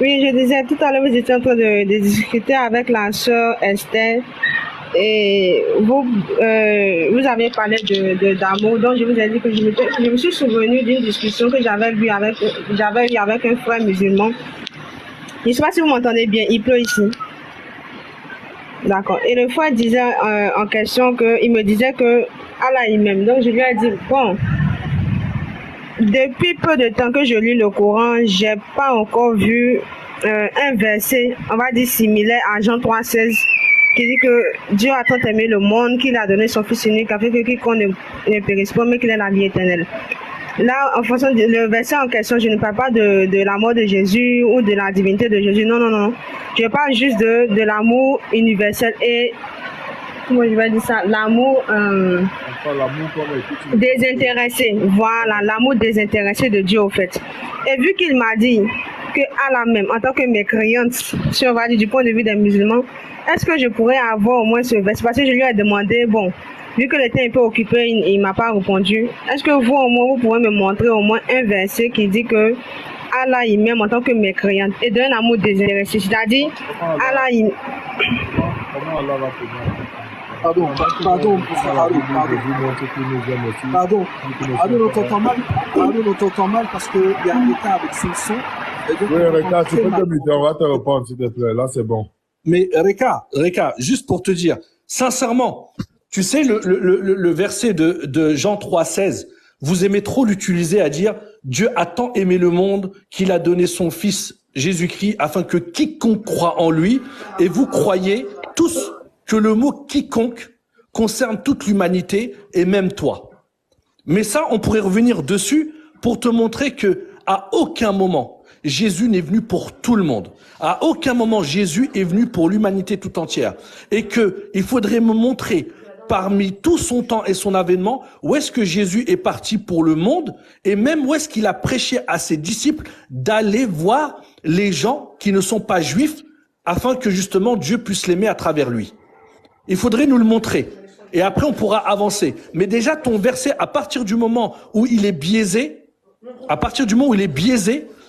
Oui, je disais tout à l'heure, vous étiez en train de discuter avec la sœur Esther et vous avez parlé d'amour. Donc, je vous ai dit que je me suis souvenu d'une discussion que j'avais eu avec un frère musulman. Je ne sais pas si vous m'entendez bien, il pleut ici. D'accord. Et le frère disait en question il me disait que Allah il m'aime. Donc, je lui ai dit, bon, depuis peu de temps que je lis le Coran, j'ai pas encore vu un verset, on va dire similaire à Jean 3,16, qui dit que Dieu a tant aimé le monde qu'il a donné son Fils unique afin que quiconque ne périsse pas, mais qu'il ait la vie éternelle. Là, en fonction du verset en question, je ne parle pas de la mort de Jésus ou de la divinité de Jésus. Non, non, non. Je parle juste de l'amour universel et, comment je vais dire ça, l'amour désintéressé. Voilà, l'amour désintéressé de Dieu, au fait. Et vu qu'il m'a dit que Allah même, en tant que mécréante, si on va dire du point de vue des musulmans, est-ce que je pourrais avoir au moins ce verset? Parce que je lui ai demandé, bon, vu que le temps est un peu occupé, il ne m'a pas répondu. Est-ce que vous, au moins, vous pourrez me montrer au moins un verset qui dit que Allah il m'aime en tant que mécréante et d'un amour désintéressé? C'est-à-dire, Allah il... Comment Allah va te dire? Pardon, on t'entend mal parce qu'il y a un état avec son son. Oui, Reka, tu peux te muter, on va te répondre s'il te plaît, là c'est bon. Mais Reka, juste pour te dire, sincèrement, tu sais le verset de Jean 3,16, vous aimez trop l'utiliser à dire Dieu a tant aimé le monde qu'il a donné son Fils Jésus-Christ afin que quiconque croit en lui, et vous croyez tous que le mot quiconque concerne toute l'humanité et même toi. Mais ça, on pourrait revenir dessus pour te montrer que à aucun moment Jésus n'est venu pour tout le monde. À aucun moment Jésus est venu pour l'humanité tout entière. Et que il faudrait me montrer parmi tout son temps et son avènement où est-ce que Jésus est parti pour le monde et même où est-ce qu'il a prêché à ses disciples d'aller voir les gens qui ne sont pas juifs afin que justement Dieu puisse l'aimer à travers lui. Il faudrait nous le montrer. Et après, on pourra avancer. Mais déjà, ton verset, à partir du moment où il est biaisé,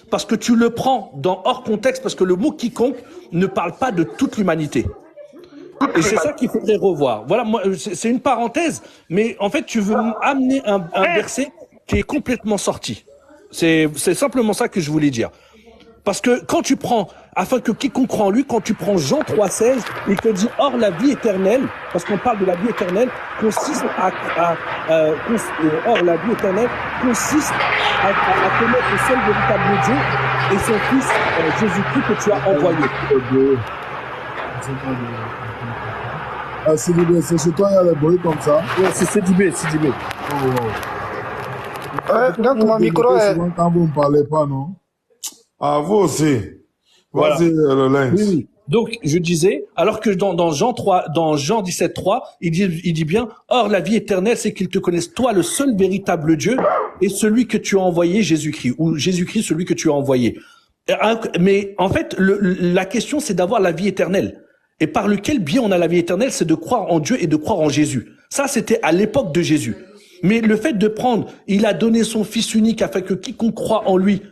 parce que tu le prends dans hors contexte, parce que le mot quiconque ne parle pas de toute l'humanité. Et c'est ça qu'il faudrait revoir. Voilà, moi, c'est une parenthèse, mais en fait, tu veux amener un verset qui est complètement sorti. C'est simplement ça que je voulais dire. Parce que quand tu prends, afin que quiconque croit en lui, quand tu prends Jean 3,16, il te dit, or la vie éternelle, parce qu'on parle de la vie éternelle, consiste à connaître le seul véritable Dieu et son Fils Jésus-Christ que tu as envoyé. Sidibé, c'est chez toi, il y a les bruits comme ça? Oui, c'est Sidibé. Donc mon micro est... Quand vous ne parlez pas, non? Ah, vous aussi. Voilà. Vas-y, le linge. Oui. Donc, je disais, alors que dans Jean 17,3, il dit bien, or la vie éternelle, c'est qu'ils te connaissent toi, le seul véritable Dieu, et celui que tu as envoyé, Jésus-Christ, ou Jésus-Christ, celui que tu as envoyé. Mais en fait, la question, c'est d'avoir la vie éternelle. Et par lequel biais on a la vie éternelle, c'est de croire en Dieu et de croire en Jésus. Ça, c'était à l'époque de Jésus. Mais le fait de prendre, il a donné son Fils unique afin que quiconque croit en lui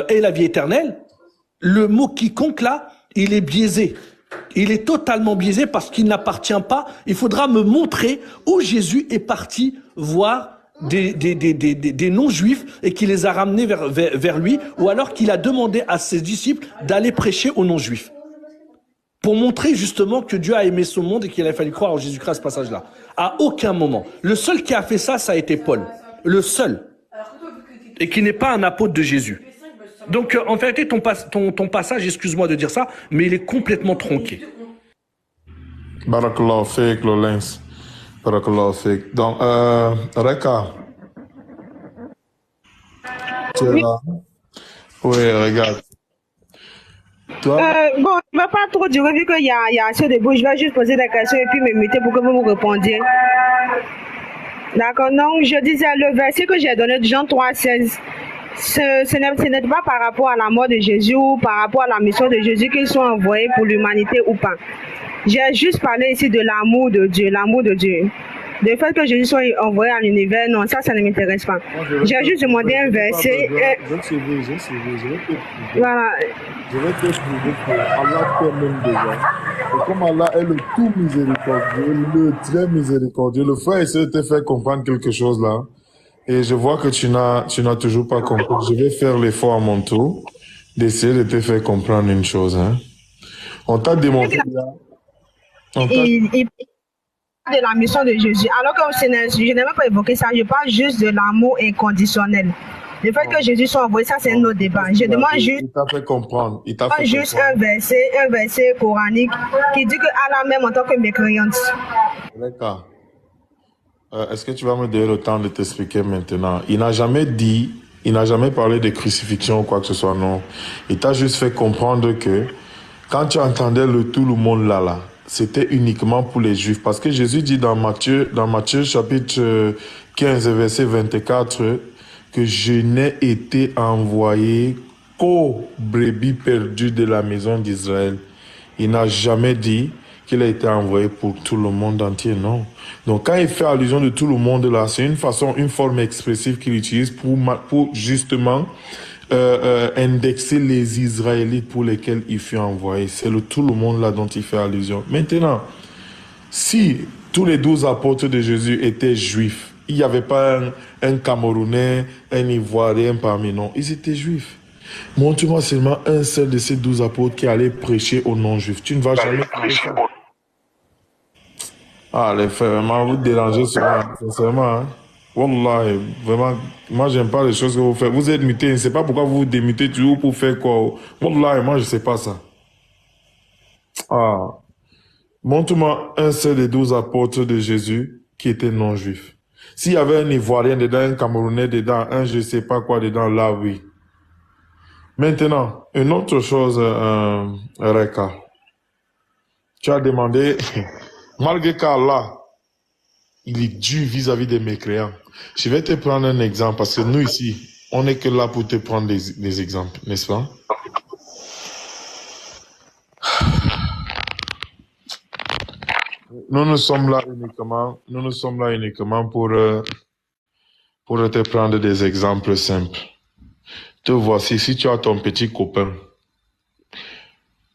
ait la vie éternelle, le mot quiconque là, il est biaisé. Il est totalement biaisé parce qu'il n'appartient pas. Il faudra me montrer où Jésus est parti voir des non-juifs et qu'il les a ramenés vers lui, ou alors qu'il a demandé à ses disciples d'aller prêcher aux non-juifs. Pour montrer justement que Dieu a aimé son monde et qu'il a fallu croire en Jésus-Christ à ce passage-là. À aucun moment. Le seul qui a fait ça, ça a été Paul. Le seul. Et qui n'est pas un apôtre de Jésus. Donc, en vérité, ton passage, excuse-moi de dire ça, mais il est complètement tronqué. Barakallahu fik, le linge. Barakallahu fik. Donc, Reka. Tu es là? Oui, regarde. Bon, je ne vais pas trop durer vu qu'il y a assez de bruit. Je vais juste poser des questions et puis me muter pour que vous me répondiez. D'accord, donc je disais le verset que j'ai donné de Jean 3,16. Ce n'est pas par rapport à la mort de Jésus ou par rapport à la mission de Jésus qu'ils sont envoyés pour l'humanité ou pas. J'ai juste parlé ici de l'amour de Dieu, l'amour de Dieu. Le fait que Jésus soit envoyé à l'univers, non, ça ne m'intéresse pas. J'ai juste demandé un verset. J'ai suivi, je vais te prouver. Voilà. Je vais te prouver que Allah t'aime déjà. Et comme Allah est le tout miséricordieux, le très miséricordieux, le frère essaie de te faire comprendre quelque chose là. Et je vois que tu n'as toujours pas compris. Je vais faire l'effort à mon tour d'essayer de te faire comprendre une chose. Hein. On t'a démontré là. Il parle de la mission de Jésus. Alors que je n'ai même pas évoqué ça. Je parle juste de l'amour inconditionnel. Le fait que Jésus soit envoyé, ça c'est un autre débat. Je demande juste. Il t'a fait comprendre. Il t'a fait juste comprendre. un verset coranique qui dit que Allah même en tant que mécréante. D'accord. Est-ce que tu vas me donner le temps de t'expliquer maintenant? Il n'a jamais parlé de crucifixion ou quoi que ce soit, non. Il t'a juste fait comprendre que quand tu entendais tout le monde là, c'était uniquement pour les Juifs. Parce que Jésus dit dans Matthieu chapitre 15, verset 24, que je n'ai été envoyé qu'aux brebis perdues de la maison d'Israël. Il n'a jamais dit qu'il a été envoyé pour tout le monde entier, non. Donc quand il fait allusion de tout le monde là, c'est une forme expressive qu'il utilise pour justement indexer les Israélites pour lesquels il fut envoyé. C'est tout le monde là dont il fait allusion. Maintenant, si tous les 12 apôtres de Jésus étaient juifs, il n'y avait pas un Camerounais, un Ivoirien parmi nous, ils étaient juifs. Montre-moi seulement un seul de ces 12 apôtres qui allait prêcher aux non-juifs. Tu ne vas jamais prêcher. Ah, les frères, vraiment, vous dérangez souvent, sincèrement. Hein? Wallah, vraiment, moi, j'aime pas les choses que vous faites. Vous êtes mutés, je ne sais pas pourquoi vous vous démutez toujours pour faire quoi. Wallah, moi, je ne sais pas ça. Ah, montre-moi un seul des 12 apôtres de Jésus qui était non-juif. S'il y avait un Ivoirien dedans, un Camerounais dedans, un je ne sais pas quoi dedans, là, oui. Maintenant, une autre chose, Reka. Tu as demandé, malgré qu'Allah, il est dur vis-à-vis des mécréants. Je vais te prendre un exemple parce que nous ici, on n'est que là pour te prendre des exemples, n'est-ce pas? Nous sommes là uniquement pour te prendre des exemples simples. Te voici, si tu as ton petit copain,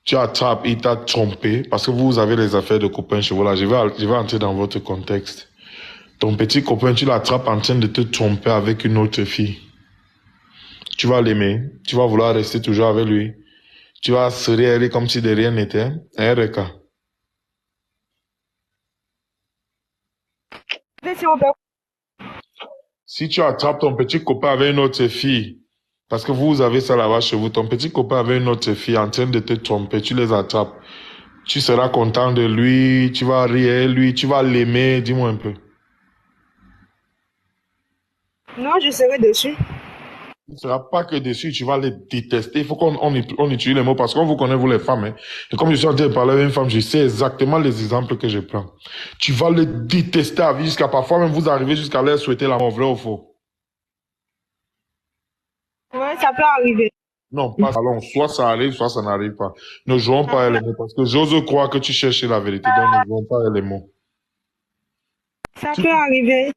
tu attrapes, il t'a trompé, parce que vous avez les affaires de copains chez vous là, je vais entrer dans votre contexte. Ton petit copain, tu l'attrapes en train de te tromper avec une autre fille. Tu vas l'aimer, tu vas vouloir rester toujours avec lui. Tu vas se réagir comme si de rien n'était. Reka. Si tu attrapes ton petit copain avec une autre fille, parce que vous avez ça là-bas chez vous, ton petit copain avec une autre fille en train de te tromper, tu les attrapes. Tu seras content de lui, tu vas rire lui, tu vas l'aimer, dis-moi un peu. Non, je serai dessus. Tu ne seras pas que dessus, tu vas les détester. Il faut qu'on utilise les mots parce qu'on vous connaît, vous les femmes. Hein. Et comme je suis en train de parler avec une femme, je sais exactement les exemples que je prends. Tu vas les détester à vie jusqu'à parfois même vous arriver jusqu'à leur souhaiter la mort, vrai ou faux? Ouais, ça peut arriver. Non, pas alors, soit ça arrive, soit ça n'arrive pas. Ne jouons pas les mots parce que j'ose croire que tu cherches la vérité, donc ne jouons pas les mots. Ça peut arriver.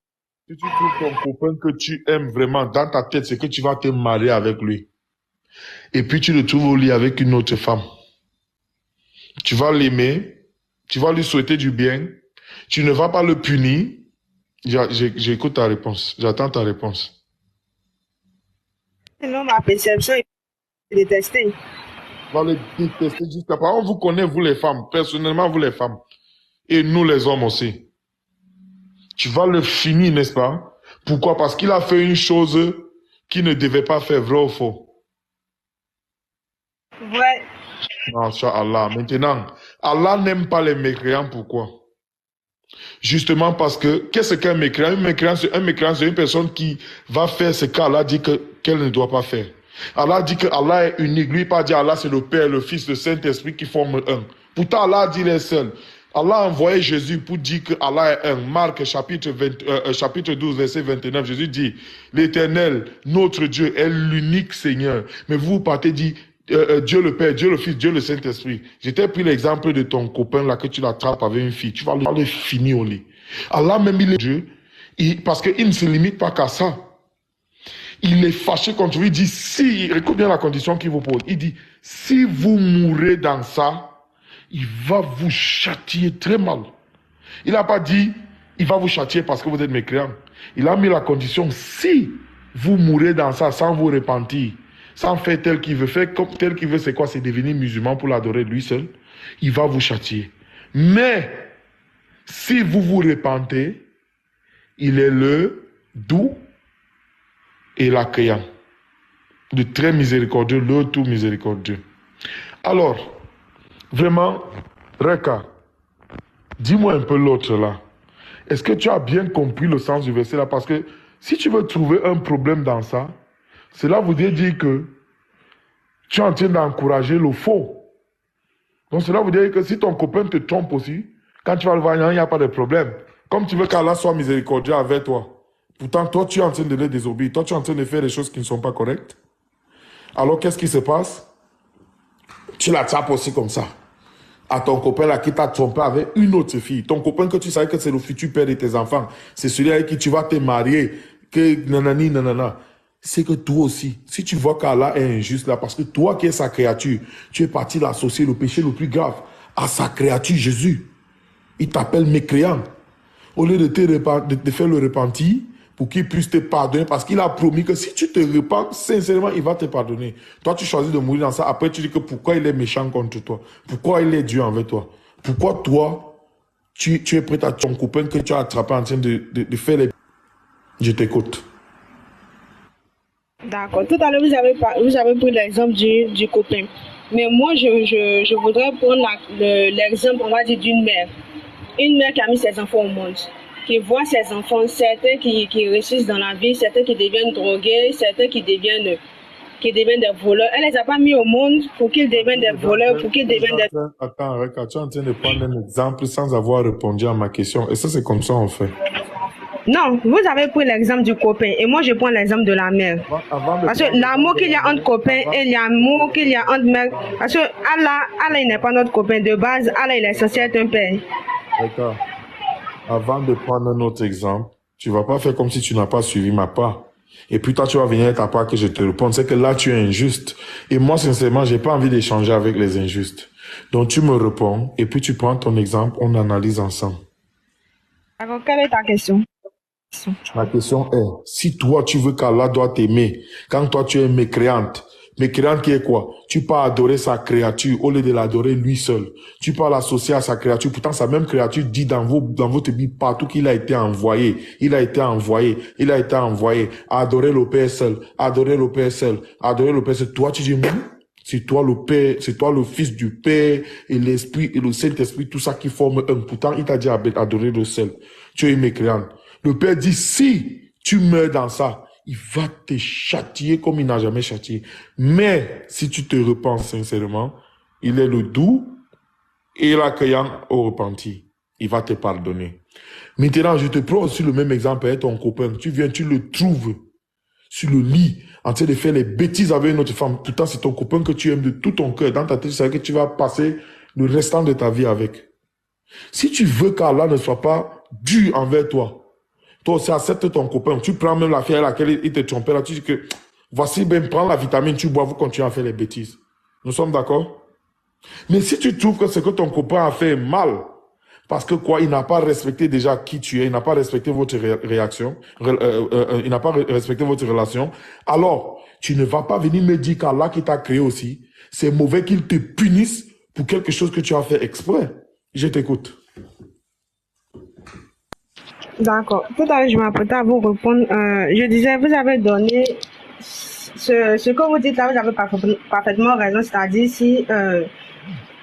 Si tu trouves ton copain que tu aimes vraiment dans ta tête, c'est que tu vas te marier avec lui. Et puis tu le trouves au lit avec une autre femme. Tu vas l'aimer, tu vas lui souhaiter du bien, tu ne vas pas le punir. J'écoute ta réponse, j'attends ta réponse. Selon ma perception, il faut détester. Tu vas le détester jusqu'à part. On vous connaît, vous les femmes, personnellement vous les femmes. Et nous les hommes aussi. Tu vas le finir, n'est-ce pas? Pourquoi? Parce qu'il a fait une chose qu'il ne devait pas faire, vrai ou faux? Vrai. Masha'Allah. Maintenant, Allah n'aime pas les mécréants, pourquoi? Justement parce que, qu'est-ce qu'un mécréant? Un mécréant, c'est une personne qui va faire ce qu'Allah dit qu'elle ne doit pas faire. Allah dit que Allah est unique. Lui, pas dit Allah, c'est le Père, le Fils, le Saint-Esprit qui forment un. Pourtant, Allah dit les seuls. Allah a envoyé Jésus pour dire que Allah est un. Marc chapitre 12, verset 29, Jésus dit, l'Éternel, notre Dieu, est l'unique Seigneur. Mais vous partez dire, Dieu le Père, Dieu le Fils, Dieu le Saint-Esprit. Je t'ai pris l'exemple de ton copain là que tu l'attrapes avec une fille. Tu vas le finir au lit. Allah même il est Dieu. Parce qu'il ne se limite pas qu'à ça. Il est fâché contre lui. Il dit, si, écoute bien la condition qu'il vous pose. Il dit, si vous mourrez dans ça, il va vous châtier très mal. Il n'a pas dit, il va vous châtier parce que vous êtes mécréants. Il a mis la condition, si vous mourrez dans ça sans vous repentir, sans faire tel qu'il veut, faire comme tel qu'il veut, c'est quoi? C'est devenir musulman pour l'adorer lui seul. Il va vous châtier. Mais, si vous vous repentez, il est le doux et l'accueillant. Le très miséricordieux, le tout miséricordieux. Alors, vraiment, Reka, dis-moi un peu l'autre là. Est-ce que tu as bien compris le sens du verset là? Parce que si tu veux trouver un problème dans ça, cela voudrait dire que tu es en train d'encourager le faux. Donc cela veut dire que si ton copain te trompe aussi, quand tu vas le voir, il n'y a pas de problème. Comme tu veux qu'Allah soit miséricordieux avec toi. Pourtant, toi, tu es en train de le désobéir. Toi, tu es en train de faire des choses qui ne sont pas correctes. Alors, qu'est-ce qui se passe? Tu l'attrapes aussi comme ça. À ton copain là qui t'a trompé avec une autre fille. Ton copain que tu savais que c'est le futur père de tes enfants. C'est celui avec qui tu vas te marier. Que nanani, nanana. C'est que toi aussi, si tu vois qu'Allah est injuste là, parce que toi qui es sa créature, tu es parti l'associer le péché le plus grave à sa créature Jésus. Il t'appelle mécréant. Au lieu de te faire le repentir, pour qu'il puisse te pardonner, parce qu'il a promis que si tu te repens, sincèrement, il va te pardonner. Toi, tu choisis de mourir dans ça. Après, tu dis que pourquoi il est méchant contre toi? Pourquoi il est Dieu envers toi? Pourquoi toi, tu es prêt à ton copain que tu as attrapé en train de faire les... Je t'écoute. D'accord. Tout à l'heure, vous avez pris l'exemple du copain. Mais moi, je voudrais prendre l'exemple, on va dire, d'une mère. Une mère qui a mis ses enfants au monde, qui voit ses enfants, certains qui réussissent dans la vie, certains qui deviennent drogués, certains qui deviennent des voleurs. Elle les a pas mis au monde pour qu'ils deviennent des voleurs, pour qu'ils deviennent des... Attends, Reka, tu es en train de prendre un exemple sans avoir répondu à ma question. Et ça, c'est comme ça on fait. Non, vous avez pris l'exemple du copain et moi je prends l'exemple de la mère. Parce que l'amour qu'il y a entre copains et l'amour qu'il y a entre mères, parce que Allah il n'est pas notre copain de base, Allah il est censé être un père. D'accord. Avant de prendre un autre exemple, tu vas pas faire comme si tu n'as pas suivi ma part. Et puis toi, tu vas venir avec ta part que je te réponds. C'est que là, tu es injuste. Et moi, sincèrement, j'ai pas envie d'échanger avec les injustes. Donc, tu me réponds et puis tu prends ton exemple, on analyse ensemble. Alors, quelle est ta question? Ma question est, si toi, tu veux qu'Allah doit t'aimer, quand toi, tu es mécréante, mécréante qui est quoi? Tu pars adorer sa créature au lieu de l'adorer lui seul. Tu pars l'associer à sa créature. Pourtant, sa même créature dit dans votre Bible partout qu'il a été envoyé. Il a été envoyé à adorer le Père seul, adorer le Père seul, adorer le Père seul. Toi, tu dis, c'est toi le Père, c'est toi le Fils du Père et l'Esprit et le Saint-Esprit, tout ça qui forme un. Pourtant, il t'a dit adorer le seul. Tu es mécréante. Le Père dit, si tu meurs dans ça, il va te châtier comme il n'a jamais châtié. Mais si tu te repens sincèrement, il est le doux et l'accueillant au repenti. Il va te pardonner. Maintenant, je te prends aussi le même exemple avec ton copain. Tu viens, tu le trouves sur le lit, en train de faire les bêtises avec une autre femme. Pourtant, c'est ton copain que tu aimes de tout ton cœur. Dans ta tête, tu sais que tu vas passer le restant de ta vie avec. Si tu veux qu'Allah ne soit pas dur envers toi, toi aussi accepte ton copain. Tu prends même la fille à laquelle il te trompait là. Tu dis que voici, ben, prends la vitamine, tu bois, vous continuez à faire les bêtises. Nous sommes d'accord? Mais si tu trouves que ce que ton copain a fait est mal, parce que quoi, il n'a pas respecté déjà qui tu es, il n'a pas respecté votre réaction, il n'a pas respecté votre relation, alors tu ne vas pas venir me dire qu'Allah qui t'a créé aussi, c'est mauvais qu'il te punisse pour quelque chose que tu as fait exprès. Je t'écoute. D'accord. Tout à l'heure, je m'apprêtais à vous répondre. Je disais, vous avez donné ce que vous dites là, vous avez parfaitement raison. C'est-à-dire, si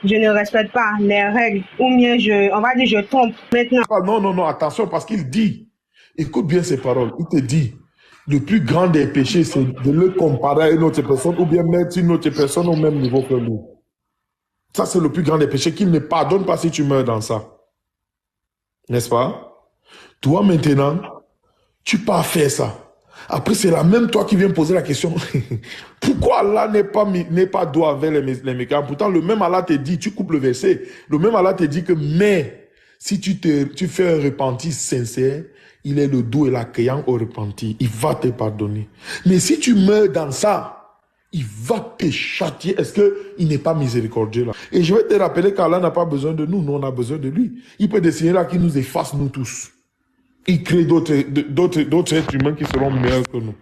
je ne respecte pas les règles, ou bien on va dire, je trompe maintenant. Non, attention, parce qu'il dit, écoute bien ces paroles, il te dit, le plus grand des péchés, c'est de le comparer à une autre personne, ou bien mettre une autre personne au même niveau que lui. Ça, c'est le plus grand des péchés qu'il ne pardonne pas si tu meurs dans ça. N'est-ce pas? Toi, maintenant, tu pars faire ça. Après, c'est la même toi qui viens poser la question. Pourquoi Allah n'est pas doux avec les mécréants? Pourtant, le même Allah te dit, tu coupes le verset, le même Allah te dit que, mais, si tu fais un repenti sincère, il est le doux et l'accueillant au repenti. Il va te pardonner. Mais si tu meurs dans ça, il va te châtier. Est-ce qu'il n'est pas miséricordieux là? Et je vais te rappeler qu'Allah n'a pas besoin de nous, nous on a besoin de lui. Il peut décider là qu'il nous efface nous tous. Il crée d'autres êtres humains qui seront meilleurs que nous.